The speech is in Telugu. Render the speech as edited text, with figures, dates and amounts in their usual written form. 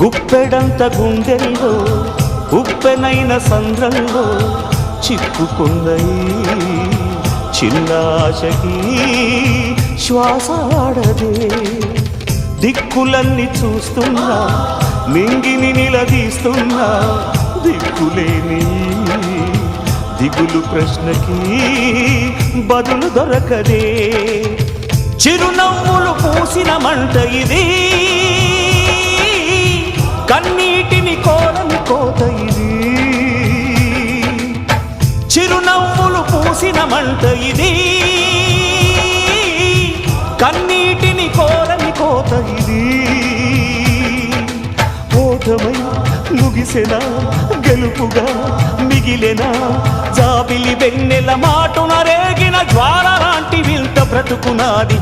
గుప్పెడంత గుండెల్లో ఉప్పెనైన సంద్రంలో చిక్కుకున్నయి చిన్నాశకి శ్వాసాడదే దిక్కులన్నీ చూస్తున్నా మింగిని నిలదీస్తున్నా దిక్కులేని దిగులు ప్రశ్నకి బదులు దొరకదే చిరునవ్వులు పూసిన మంట ఇది కన్నీటిని కోరని కోత ఇది చిరునవ్వులు పూసిన మంట ఇది కన్నీటిని కోరని కోత ఇది ఓటమై ముగిసెనా గెలుపుగా మిగిలెనా జాబిలి వెన్నెల మాటున రేగిన జ్వాల లాంటి వింత బ్రతుకునాది